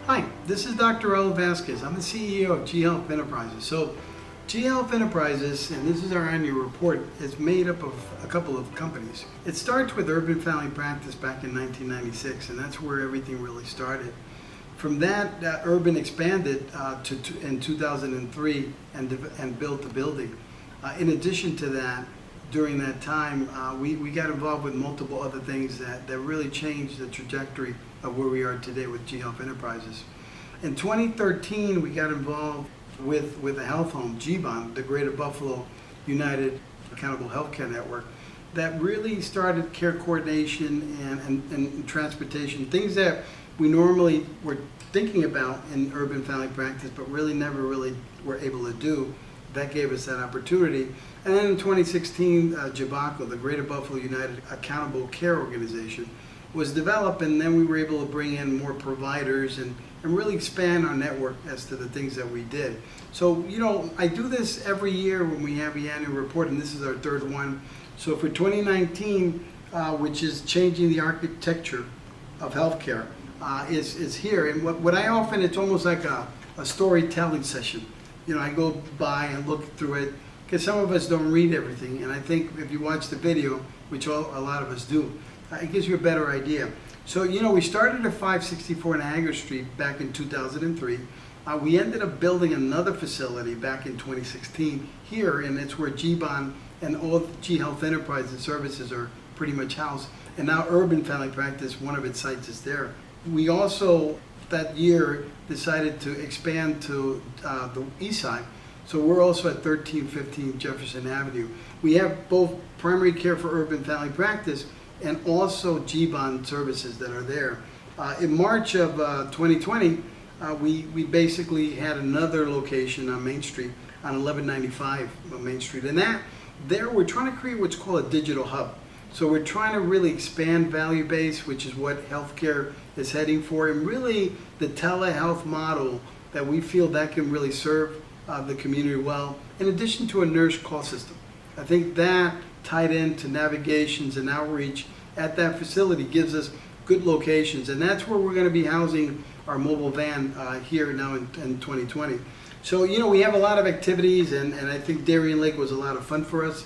Hi, this is Dr. Raul Vasquez. I'm the CEO of G Health Enterprises. So, G Health Enterprises, and this is our annual report, is made up of a couple of companies. It starts with Urban Family Practice back in 1996, and that's where everything really started. From that, Urban expanded in 2003 and built the building. In addition to that, during that time, we got involved with multiple other things that really changed the trajectory of where we are today with G Health Enterprises. In 2013, we got involved with a health home, GBON, the Greater Buffalo United Accountable Healthcare Network, that really started care coordination and transportation, things that we normally were thinking about in urban family practice, but really never really were able to do. That gave us that opportunity. And then in 2016, GBACO, the Greater Buffalo United Accountable Care Organization, was developed, and then we were able to bring in more providers and really expand our network as to the things that we did. So, I do this every year when we have the annual report, and this is our third one. So for 2019, which is changing the architecture of healthcare, is here. And what I often, it's almost like a storytelling session. I go by and look through it, because some of us don't read everything, and I think if you watch the video, which a lot of us do, it gives you a better idea. So, we started at 564 Niagara Street back in 2003. We ended up building another facility back in 2016 here, and it's where GBON and all G Health Enterprises services are pretty much housed. And now Urban Family Practice, one of its sites is there. We also, that year, decided to expand to the east side. So we're also at 1315 Jefferson Avenue. We have both primary care for urban family practice and also GBON services that are there. In March of 2020, we basically had another location on Main Street, on 1195 Main Street. And there we're trying to create what's called a digital hub. So we're trying to really expand value base, which is what healthcare is heading for, and really the telehealth model that we feel that can really serve the community well, in addition to a nurse call system. I think that tied into navigations and outreach at that facility gives us good locations, and that's where we're going to be housing our mobile van here now in 2020. So, we have a lot of activities, and I think Darien Lake was a lot of fun for us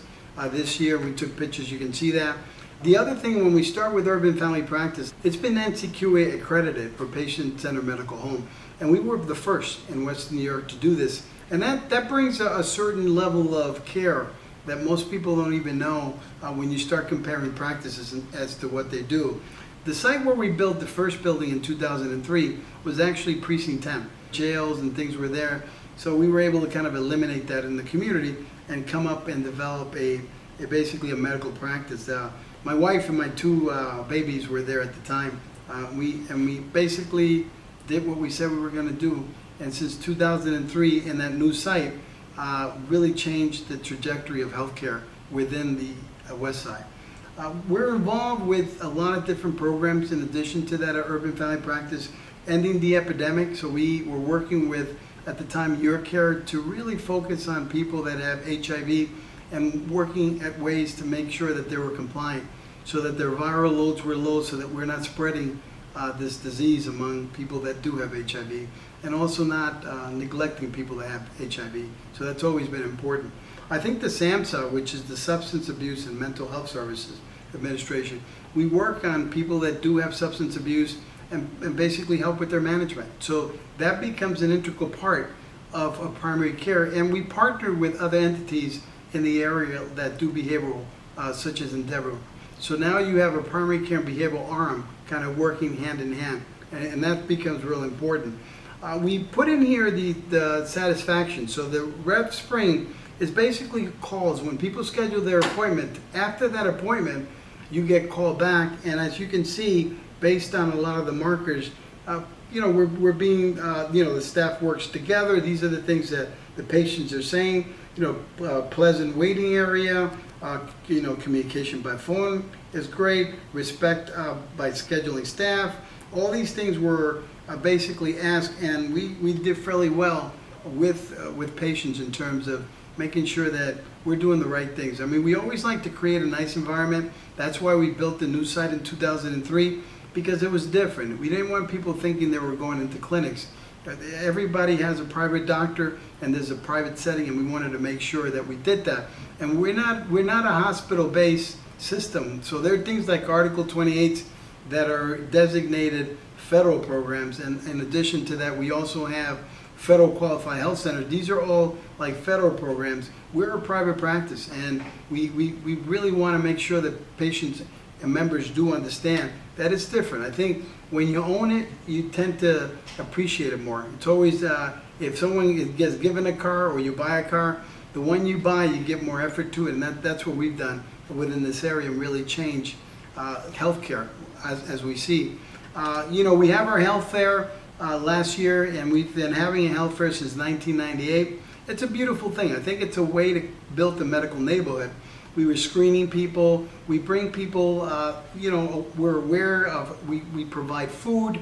this year. We took pictures, you can see that. The other thing, when we start with urban family practice, it's been NCQA accredited for patient-centered medical home, and we were the first in Western New York to do this. And that brings a certain level of care that most people don't even know when you start comparing practices as to what they do. The site where we built the first building in 2003 was actually Precinct 10. Jails and things were there, so we were able to kind of eliminate that in the community and come up and develop basically a medical practice. My wife and my two babies were there at the time. We basically did what we said we were going to do. And since 2003, in that new site, really changed the trajectory of healthcare within the West Side. We're involved with a lot of different programs in addition to that urban family practice, ending the epidemic. So we were working with, at the time, YourCare to really focus on people that have HIV and working at ways to make sure that they were compliant so that their viral loads were low, so that we're not spreading this disease among people that do have HIV, and also not neglecting people that have HIV. So that's always been important. I think the SAMHSA, which is the Substance Abuse and Mental Health Services Administration, we work on people that do have substance abuse and basically help with their management. So that becomes an integral part of primary care, and we partner with other entities in the area that do behavioral, such as Endeavor. So now you have a primary care and behavioral arm kind of working hand in hand, and that becomes real important. We put in here the satisfaction. So the Rev Spring is basically calls when people schedule their appointment. After that appointment, you get called back, and as you can see, based on a lot of the markers, we're being, the staff works together. These are the things that the patients are saying. Pleasant waiting area. Communication by phone is great. Respect by scheduling staff. All these things were basically asked, and we did fairly well with patients in terms of making sure that we're doing the right things. I mean, we always like to create a nice environment. That's why we built the new site in 2003. because it was different. We didn't want people thinking they were going into clinics. Everybody has a private doctor and there's a private setting, and we wanted to make sure that we did that. And we're not a hospital-based system, so there are things like Article 28 that are designated federal programs, and in addition to that, we also have federal qualified health centers. These are all like federal programs. We're a private practice, and we really want to make sure that patients and members do understand that it's different. I think when you own it, you tend to appreciate it more. It's always, if someone gets given a car or you buy a car, the one you buy, you give more effort to it, and that's what we've done within this area, and really change healthcare as we see. We have our health fair last year, and we've been having a health fair since 1998. It's a beautiful thing. I think it's a way to build the medical neighborhood. We were screening people. We bring people, we're aware of, we provide food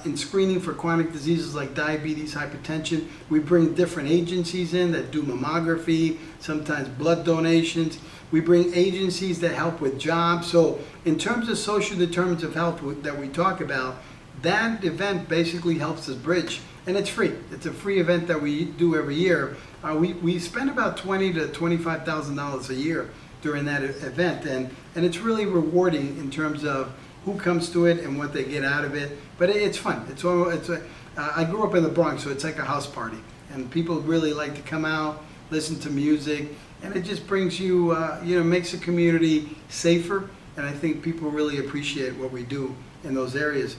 in screening for chronic diseases like diabetes, hypertension. We bring different agencies in that do mammography, sometimes blood donations. We bring agencies that help with jobs. So in terms of social determinants of health that we talk about, that event basically helps us bridge, and it's free. It's a free event that we do every year. We spend about $20,000 to $25,000 a year during that event, and it's really rewarding in terms of who comes to it and what they get out of it. But it's fun. I grew up in the Bronx, so it's like a house party, and people really like to come out, listen to music, and it just brings you, makes the community safer, and I think people really appreciate what we do in those areas.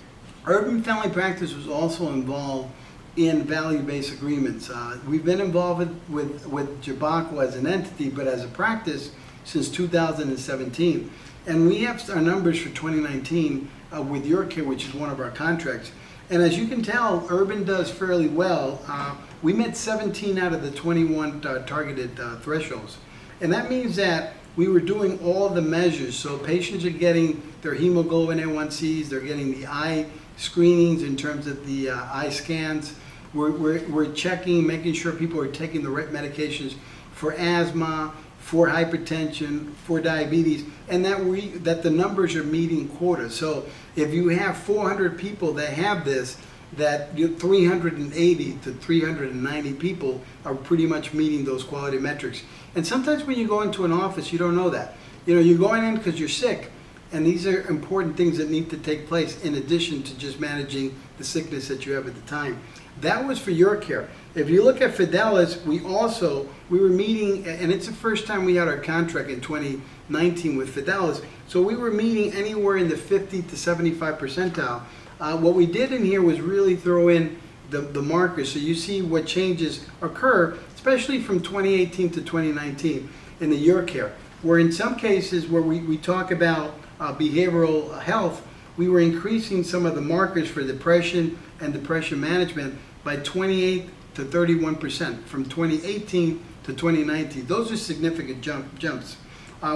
Urban Family Practice was also involved in value-based agreements. We've been involved with Jabaco as an entity, but as a practice since 2017. And we have our numbers for 2019 with YourCare, which is one of our contracts. And as you can tell, Urban does fairly well. We met 17 out of the 21 targeted thresholds. And that means that we were doing all the measures. So patients are getting their hemoglobin A1Cs, they're getting the eye screenings in terms of the eye scans. We're checking, making sure people are taking the right medications for asthma, for hypertension, for diabetes, and that the numbers are meeting quotas. So if you have 400 people that have this, that 380 to 390 people are pretty much meeting those quality metrics. And sometimes when you go into an office, you don't know that. You're going in because you're sick, and these are important things that need to take place in addition to just managing the sickness that you have at the time. That was for YourCare. If you look at Fidelis, we were meeting, and it's the first time we had our contract in 2019 with Fidelis, so we were meeting anywhere in the 50 to 75 percentile. What we did in here was really throw in the markers, so you see what changes occur, especially from 2018 to 2019 in the YourCare, where in some cases where we talk about behavioral health, we were increasing some of the markers for depression and depression management by 28 to 31% from 2018 to 2019. Those are significant jumps.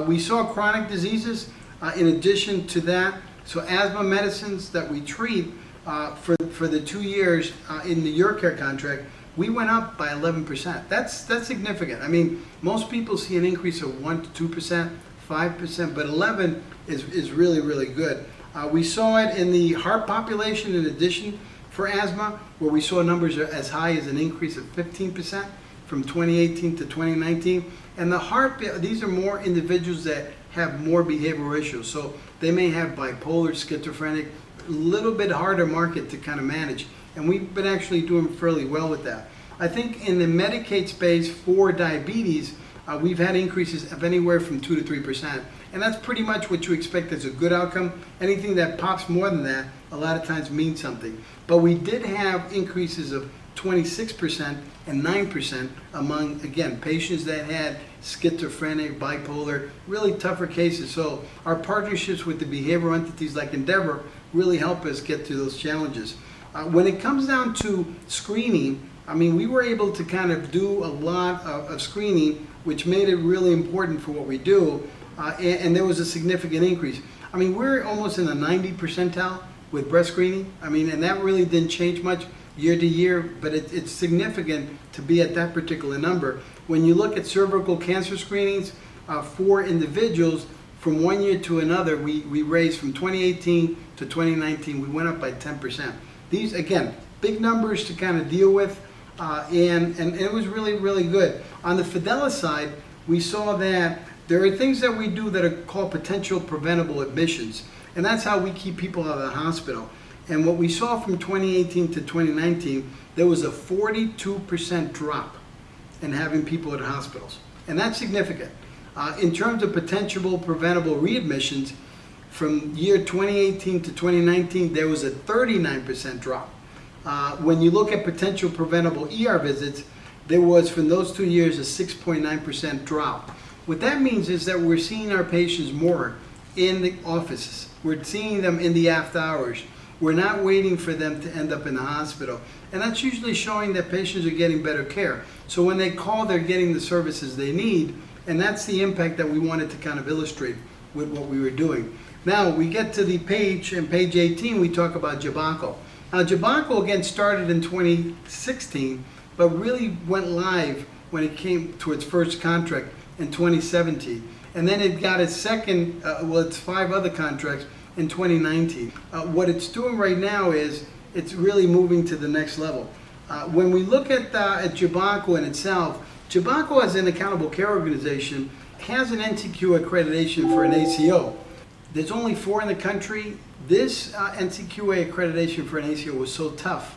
We saw chronic diseases in addition to that. So asthma medicines that we treat for the 2 years in the YourCare contract, we went up by 11%. That's significant. I mean, most people see an increase of 1 to 2%, 5%, but 11 is really, really good. We saw it in the heart population in addition for asthma, where we saw numbers as high as an increase of 15% from 2018 to 2019. And the heart, these are more individuals that have more behavioral issues. So they may have bipolar, schizophrenic, a little bit harder market to kind of manage. And we've been actually doing fairly well with that. I think in the Medicaid space for diabetes, we've had increases of anywhere from 2 to 3%. And that's pretty much what you expect as a good outcome. Anything that pops more than that, a lot of times means something. But we did have increases of 26% and 9% among, again, patients that had schizophrenic, bipolar, really tougher cases. So our partnerships with the behavioral entities like Endeavor really help us get to those challenges. When it comes down to screening, I mean, we were able to kind of do a lot of screening, which made it really important for what we do, and there was a significant increase. I mean, we're almost in the 90 percentile with breast screening. I mean, and that really didn't change much year to year, but it's significant to be at that particular number. When you look at cervical cancer screenings for individuals, from one year to another, we raised from 2018 to 2019, we went up by 10%. These, again, big numbers to kind of deal with, and it was really, really good. On the Fidelis side, we saw that there are things that we do that are called potential preventable admissions, and that's how we keep people out of the hospital. And what we saw from 2018 to 2019, there was a 42% drop in having people at hospitals, and that's significant. In terms of potential preventable readmissions, from year 2018 to 2019, there was a 39% drop. When you look at potential preventable ER visits, there was, from those 2 years, a 6.9% drop. What that means is that we're seeing our patients more in the offices. We're seeing them in the after hours. We're not waiting for them to end up in the hospital. And that's usually showing that patients are getting better care. So when they call, they're getting the services they need. And that's the impact that we wanted to kind of illustrate with what we were doing. Now we get to the page, and page 18, we talk about Jabaco. Now Jabaco, again, started in 2016, but really went live when it came to its first contract in 2017. And then it got its second, its 5 other contracts in 2019. What it's doing right now is it's really moving to the next level. When we look at Jabaco in itself, Jabaco, as an accountable care organization, has an NCQA accreditation for an ACO. There's only 4 in the country. This NCQA accreditation for an ACO was so tough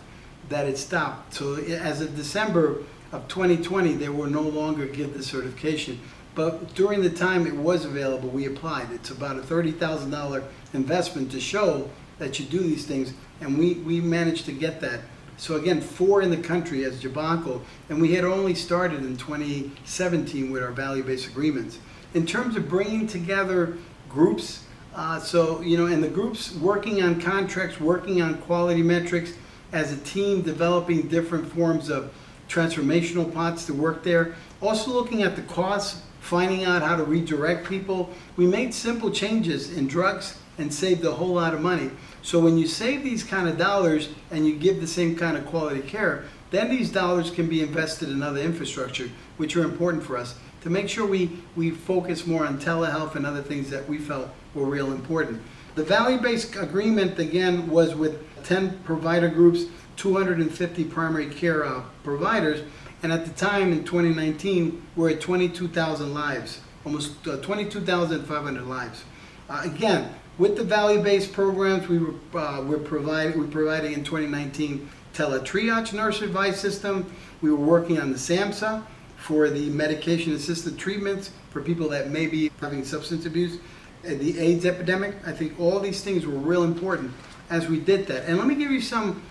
that it stopped. So as of December of 2020, they will no longer give the certification. But during the time it was available, we applied. It's about a $30,000 investment to show that you do these things, and we managed to get that. So again, 4 in the country as Jabaco, and we had only started in 2017 with our value-based agreements. In terms of bringing together groups, and the groups working on contracts, working on quality metrics, as a team developing different forms of transformational pots to work there. Also looking at the costs, finding out how to redirect people. We made simple changes in drugs and saved a whole lot of money. So when you save these kind of dollars and you give the same kind of quality care, then these dollars can be invested in other infrastructure, which are important for us, to make sure we focus more on telehealth and other things that we felt were real important. The value-based agreement, again, was with 10 provider groups, 250 primary care providers, and at the time in 2019, we're at 22,000 lives, almost 22,500 lives. Again, with the value-based programs, we're providing in 2019 teletriage nurse advice system. We were working on the SAMHSA for the medication-assisted treatments for people that may be having substance abuse, the AIDS epidemic. I think all these things were real important as we did that. And let me give you some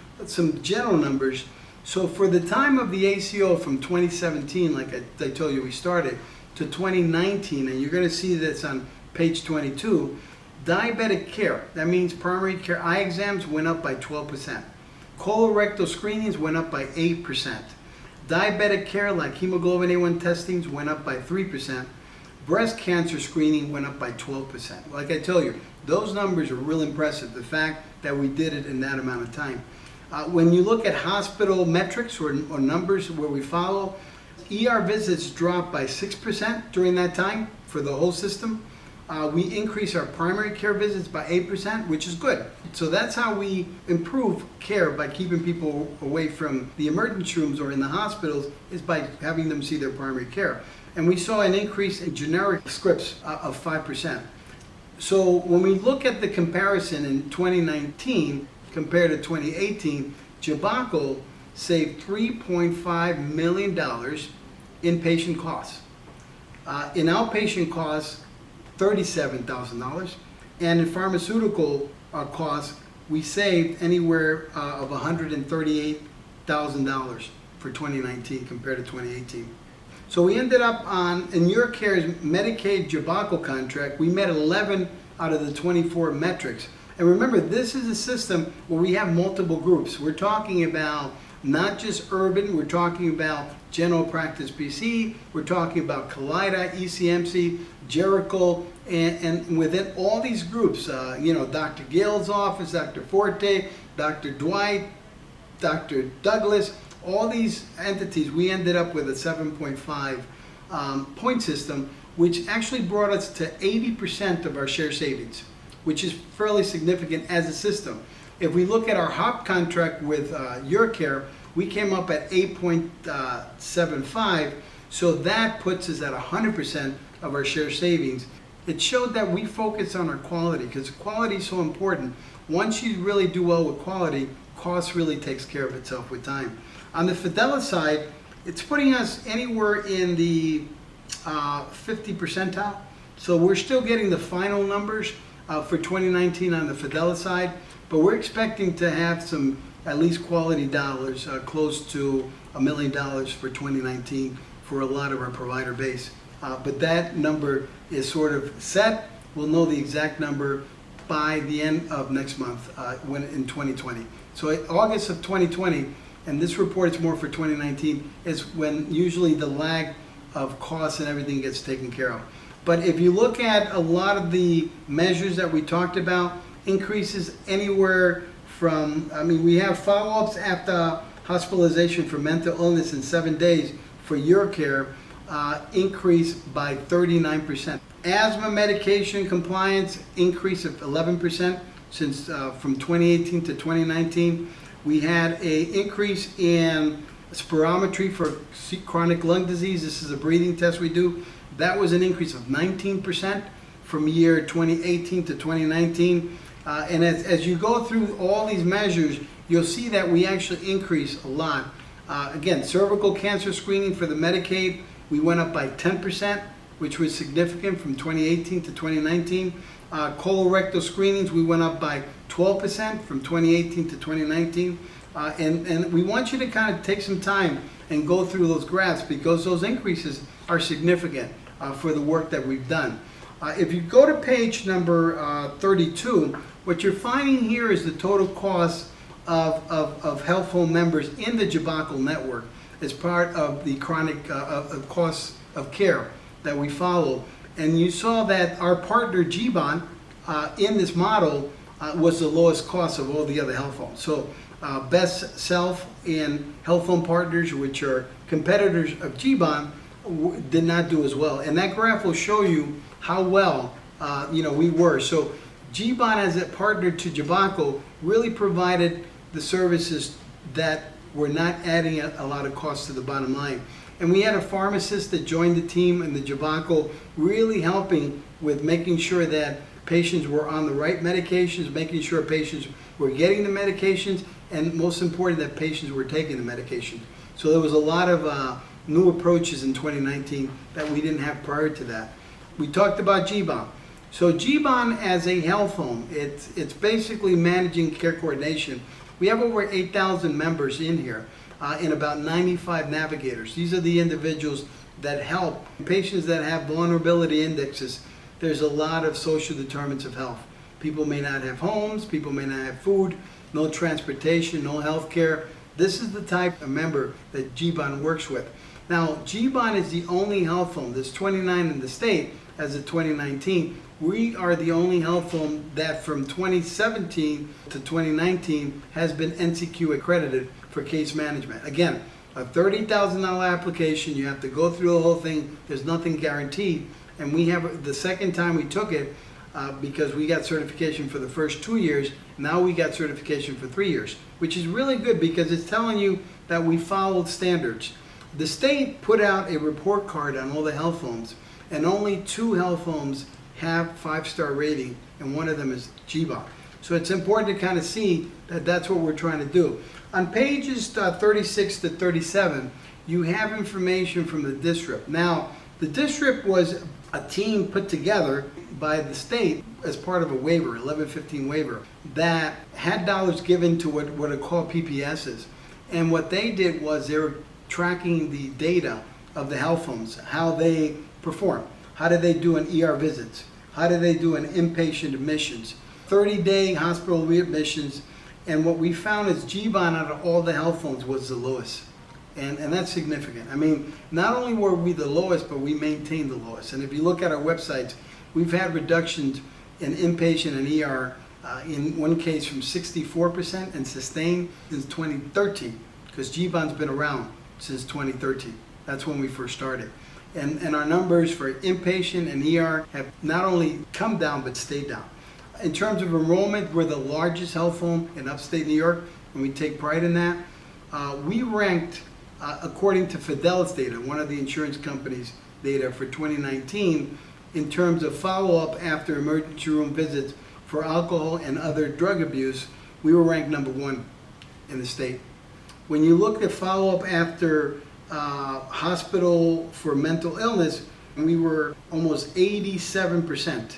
general numbers. So for the time of the ACO from 2017, like I told you we started, to 2019, and you're going to see this on page 22, diabetic care, that means primary care eye exams, went up by 12%. Colorectal screenings went up by 8%. Diabetic care like hemoglobin A1 testings went up by 3%. Breast cancer screening went up by 12%. Like I tell you, those numbers are real impressive, the fact that we did it in that amount of time. When you look at hospital metrics or numbers where we follow, ER visits dropped by 6% during that time for the whole system. We increased our primary care visits by 8%, which is good. So that's how we improve care, by keeping people away from the emergency rooms or in the hospitals, is by having them see their primary care. And we saw an increase in generic scripts of 5%. So when we look at the comparison in 2019 compared to 2018, Jabaco saved $3.5 million in patient costs. In outpatient costs, $37,000, and in pharmaceutical costs, we saved anywhere of $138,000 for 2019 compared to 2018. So we ended up on, in YourCare's Medicaid Jabaco contract, we met 11 out of the 24 metrics. And remember, this is a system where we have multiple groups. We're talking about not just urban, we're talking about general practice PC, we're talking about Kaleida, ECMC, Jericho, and within all these groups, Dr. Gale's office, Dr. Forte, Dr. Dwight, Dr. Douglas, all these entities, we ended up with a 7.5 point system which actually brought us to 80% of our share savings, which is fairly significant as a system. If we look at our HOP contract with YourCare, we came up at 8.75, so that puts us at 100% of our share savings. It showed that we focus on our quality, because quality is so important. Once you really do well with quality, cost really takes care of itself with time. On the Fidelis side, it's putting us anywhere in the 50 percentile. So we're still getting the final numbers for 2019 on the Fidelis side, but we're expecting to have some at least quality dollars, close to $1 million for 2019 for a lot of our provider base. But that number is sort of set. We'll know the exact number by the end of next month, when in 2020. So August of 2020, and this report is more for 2019, is when usually the lag of costs and everything gets taken care of. But if you look at a lot of the measures that we talked about, increases anywhere from, we have follow-ups after hospitalization for mental illness in 7 days for YourCare, increase by 39%. Asthma medication compliance increase of 11% since from 2018 to 2019. We had an increase in spirometry for chronic lung disease. This is a breathing test we do. That was an increase of 19% from year 2018 to 2019. And as you go through all these measures, you'll see that we actually increase a lot. Again, cervical cancer screening for the Medicaid, we went up by 10%, which was significant from 2018 to 2019. Colorectal screenings, we went up by 12% from 2018 to 2019. And we want you to kind of take some time and go through those graphs, because those increases are significant for the work that we've done. If you go to page number 32, what you're finding here is the total cost of health home members in the Jabaco network as part of the chronic costs of care that we follow. And you saw that our partner GBON in this model was the lowest cost of all the other health homes. So Best Self and Health Home Partners, which are competitors of GBON, did not do as well. And that graph will show you how well we were. So GBON, as a partner to Jabaco, really provided the services that were not adding a lot of cost to the bottom line. And we had a pharmacist that joined the team in the Jabaco, really helping with making sure that patients were on the right medications, making sure patients were getting the medications, and most important, that patients were taking the medication. So there was a lot of new approaches in 2019 that we didn't have prior to that. We talked about GBON. So GBON as a health home, it's basically managing care coordination. We have over 8,000 members in here and about 95 navigators. These are the individuals that help patients that have vulnerability indexes. There's a lot of social determinants of health. People may not have homes, people may not have food, no transportation, no health care. This is the type of member that GBON works with. Now, GBON is the only health home, there's 29 in the state as of 2019. We are the only health home that from 2017 to 2019 has been NCQ accredited for case management. Again, a $30,000 application, you have to go through the whole thing, there's nothing guaranteed. And we have, the second time we took it, because we got certification for the first 2 years, now we got certification for 3 years, which is really good because it's telling you that we followed standards. The state put out a report card on all the health homes, and only 2 health homes have 5-star rating, and one of them is GBON. So it's important to kind of see that that's what we're trying to do. On pages 36 to 37, you have information from the district. Now, the district was a team put together by the state as part of a waiver, 1115 waiver, that had dollars given to what are called PPSs. And what they did was they were tracking the data of the health homes, how they perform. How did they do in ER visits? How did they do in inpatient admissions? 30-day hospital readmissions. And what we found is GBON out of all the health homes was the lowest. And that's significant. I mean, not only were we the lowest, but we maintained the lowest. And if you look at our websites, we've had reductions in inpatient and ER, in one case from 64% and sustained since 2013, because GBON's been around since 2013. That's when we first started. And our numbers for inpatient and ER have not only come down but stayed down. In terms of enrollment, we're the largest health home in upstate New York, and we take pride in that. We ranked, according to Fidelis data, one of the insurance companies' data for 2019, in terms of follow-up after emergency room visits for alcohol and other drug abuse, we were ranked number 1 in the state. When you look at follow-up after hospital for mental illness, we were almost 87%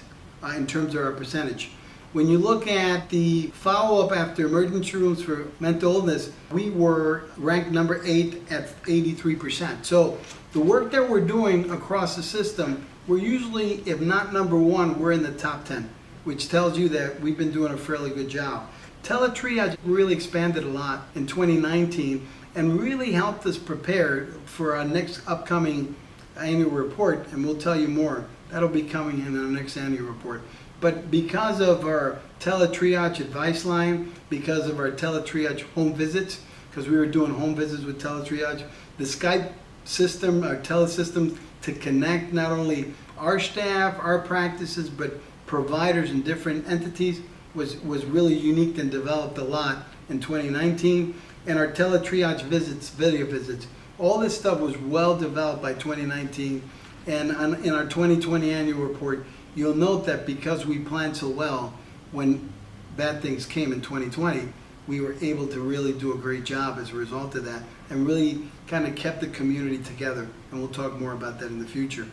in terms of our percentage. When you look at the follow-up after emergency rooms for mental illness, we were ranked number 8 at 83%. So the work that we're doing across the system, we're usually, if not number 1, we're in the top 10, which tells you that we've been doing a fairly good job. Teletriage really expanded a lot in 2019 and really helped us prepare for our next upcoming annual report, and we'll tell you more. That'll be coming in our next annual report. But because of our teletriage advice line, because of our teletriage home visits, because we were doing home visits with teletriage, the Skype system, our telesystem to connect not only our staff, our practices, but providers and different entities was really unique and developed a lot in 2019. And our teletriage visits, video visits, all this stuff was well developed by 2019. And in our 2020 annual report, you'll note that because we planned so well, when bad things came in 2020, we were able to really do a great job as a result of that and really kind of kept the community together. And we'll talk more about that in the future.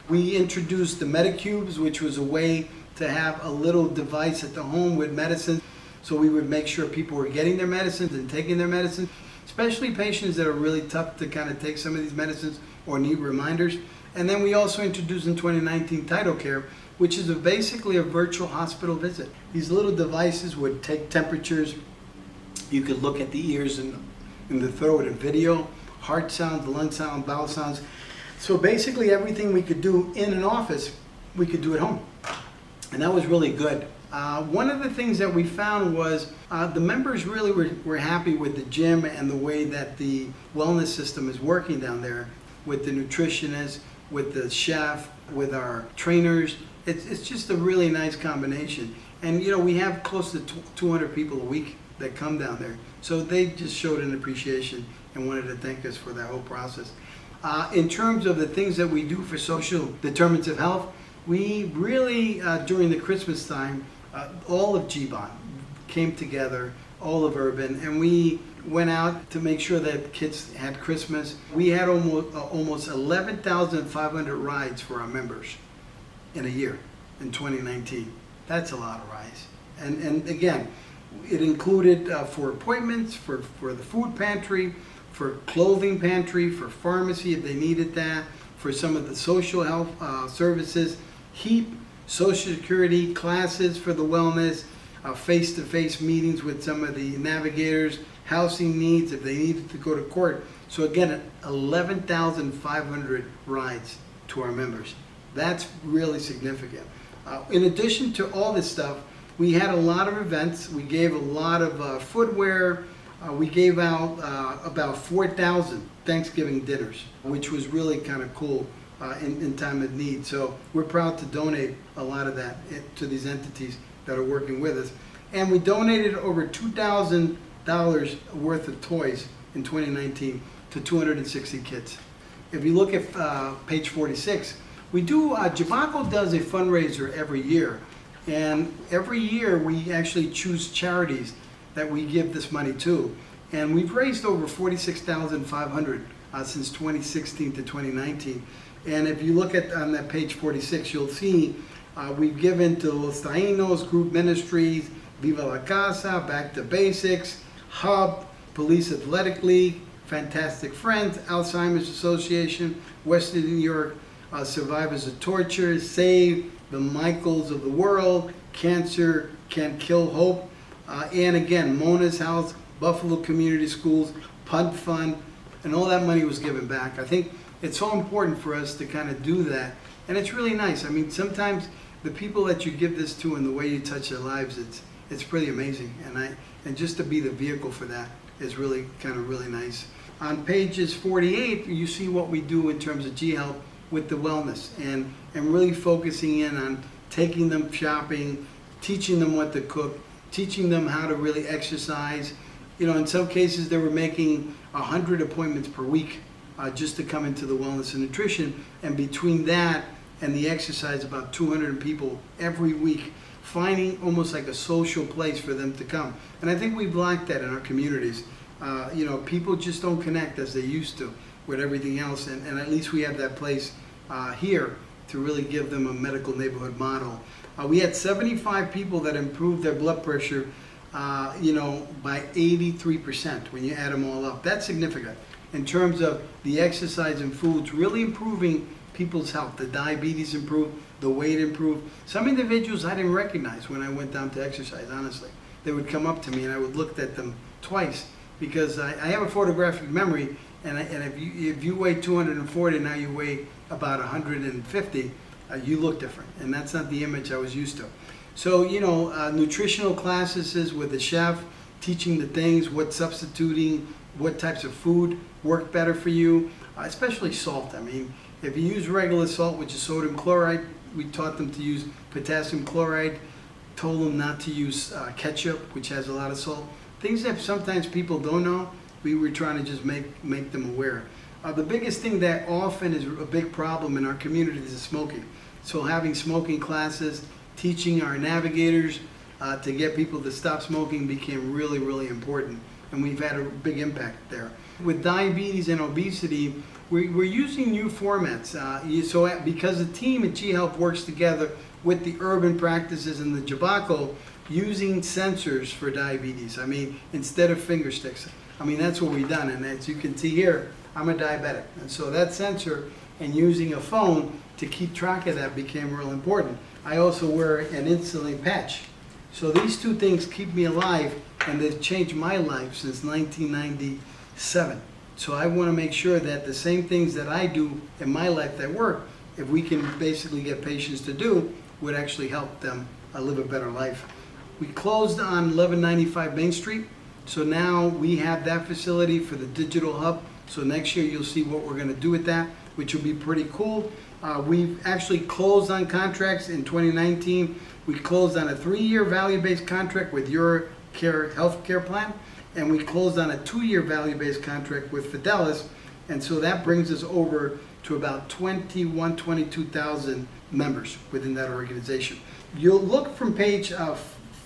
We introduced the Medicubes, which was a way to have a little device at the home with medicine, so we would make sure people were getting their medicines and taking their medicines, especially patients that are really tough to kind of take some of these medicines or need reminders. And then we also introduced in 2019 TytoCare, which is basically a virtual hospital visit. These little devices would take temperatures. You could look at the ears and in the throat and video, heart sounds, lung sound, bowel sounds. So basically everything we could do in an office, we could do at home. And that was really good. One of the things that we found was the members really were happy with the gym and the way that the wellness system is working down there with the nutritionist, with the chef, with our trainers. It's just a really nice combination. And you know, we have close to 200 people a week that come down there. So they just showed an appreciation and wanted to thank us for that whole process. In terms of the things that we do for social determinants of health, we really, during the Christmas time, all of GBON came together, all of Urban, and we went out to make sure that kids had Christmas. We had almost 11,500 rides for our members in a year in 2019. That's a lot of rides. And again, it included for appointments, for the food pantry, for clothing pantry, for pharmacy if they needed that, for some of the social health services, HEAP, Social Security, classes for the wellness, face-to-face meetings with some of the navigators, housing needs if they needed to go to court. So again, 11,500 rides to our members. That's really significant. In addition to all this stuff, we had a lot of events. We gave a lot of footwear. We gave out about 4,000 Thanksgiving dinners, which was really kind of cool in time of need. So we're proud to donate a lot of that to these entities that are working with us. And we donated over $2,000 worth of toys in 2019 to 260 kids. If you look at page 46, we do, Jabaco does a fundraiser every year. And every year we actually choose charities that we give this money to. And we've raised over $46,500 since 2016 to 2019. And if you look at on that page 46, you'll see we've given to Los Taínos, Group Ministries, Viva la Casa, Back to Basics, Hub, Police Athletic League, Fantastic Friends, Alzheimer's Association, Western New York, Survivors of Torture, SAVE, the Michaels of the World, Cancer Can't Kill Hope, and again, Mona's House, Buffalo Community Schools, Punt Fund, and all that money was given back. I think it's so important for us to kind of do that, and it's really nice. I mean, sometimes the people that you give this to and the way you touch their lives, it's pretty amazing, and just to be the vehicle for that is really kind of really nice. On pages 48, you see what we do in terms of G-Help with the wellness and really focusing in on taking them shopping, teaching them what to cook, teaching them how to really exercise. You know, in some cases they were making 100 appointments per week just to come into the wellness and nutrition, and between that and the exercise, about 200 people every week, finding almost like a social place for them to come. And I think we've lacked that in our communities. You know, people just don't connect as they used to with everything else, and at least we have that place here to really give them a medical neighborhood model. We had 75 people that improved their blood pressure, you know, by 83% when you add them all up. That's significant in terms of the exercise and foods really improving people's health. The diabetes improved, the weight improved. Some individuals I didn't recognize when I went down to exercise, honestly. They would come up to me and I would look at them twice because I have a photographic memory, and if you weigh 240, now you weigh about 150, you look different, and that's not the image I was used to. So, you know, nutritional classes with the chef, teaching the things, what substituting, what types of food work better for you, especially salt. I mean, if you use regular salt, which is sodium chloride, we taught them to use potassium chloride, told them not to use ketchup, which has a lot of salt. Things that sometimes people don't know, we were trying to just make them aware. The biggest thing that often is a big problem in our communities is smoking. So having smoking classes, teaching our navigators to get people to stop smoking became really, really important. And we've had a big impact there. With diabetes and obesity, we're using new formats. So because the team at G Health works together with the urban practices and the Jabaco, using sensors for diabetes. I mean, instead of finger sticks. I mean, that's what we've done. And as you can see here, I'm a diabetic. And so that sensor and using a phone to keep track of that became real important. I also wear an insulin patch. So these two things keep me alive, and they've changed my life since 1997. So I want to make sure that the same things that I do in my life that work, if we can basically get patients to do, would actually help them live a better life. We closed on 1195 Main Street. So now we have that facility for the digital hub. So next year you'll see what we're going to do with that, which will be pretty cool. We've actually closed on contracts in 2019. We closed on a 3-year value-based contract with Your Care Healthcare Plan, and we closed on a 2-year value-based contract with Fidelis, and so that brings us over to about 22,000 members within that organization. You'll look from page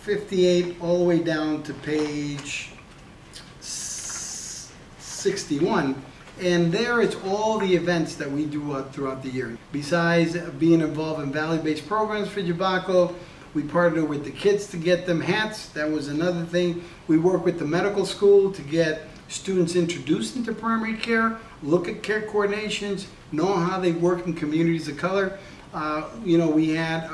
58 all the way down to page 61, and there it's all the events that we do throughout the year. Besides being involved in value-based programs for Jabaco, we partner with the kids to get them hats. That was another thing. We work with the medical school to get students introduced into primary care, look at care coordinations, know how they work in communities of color. You know, we had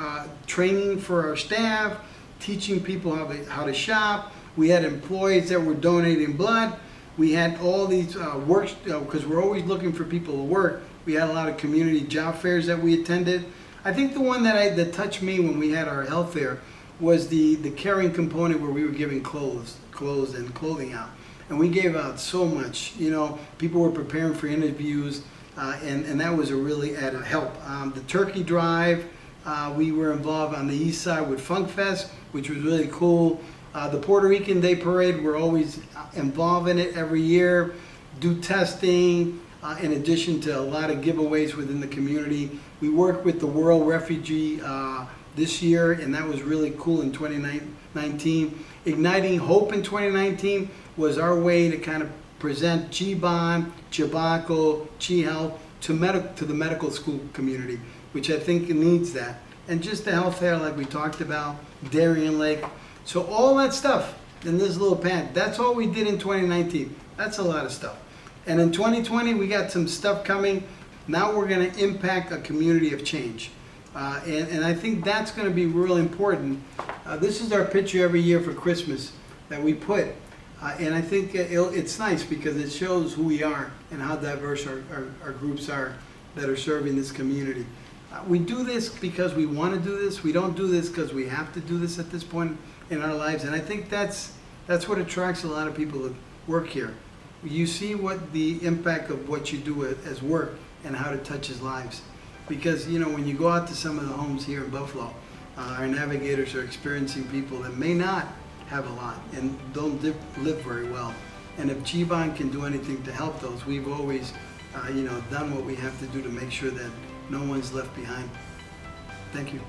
training for our staff, teaching people how to shop. We had employees that were donating blood. We had all these works, because we're always looking for people to work. We had a lot of community job fairs that we attended. I think the one that touched me when we had our health fair was the caring component where we were giving clothes and clothing out. And we gave out so much. You know, people were preparing for interviews, and that was a really added help. The turkey drive, we were involved on the east side with Funk Fest, which was really cool. The Puerto Rican Day Parade, we're always involved in it every year, do testing, in addition to a lot of giveaways within the community. We worked with the World Refugee this year, and that was really cool in 2019. Igniting Hope in 2019 was our way to kind of present G-Bond, Jabaco, G Health to the medical school community, which I think needs that. And just the health fair like we talked about, Darien Lake. So all that stuff in this little pad, that's all we did in 2019. That's a lot of stuff. And in 2020, we got some stuff coming. Now we're going to impact a community of change. And I think that's going to be real important. This is our picture every year for Christmas that we put. And I think it's nice because it shows who we are and how diverse our groups are that are serving this community. We do this because we want to do this. We don't do this because we have to do this at this point in our lives. And I think that's what attracts a lot of people to work here. You see what the impact of what you do as work and how it touches lives. Because, you know, when you go out to some of the homes here in Buffalo, our navigators are experiencing people that may not have a lot and don't live very well. And if G-Bond can do anything to help those, we've always, done what we have to do to make sure that no one's left behind. Thank you.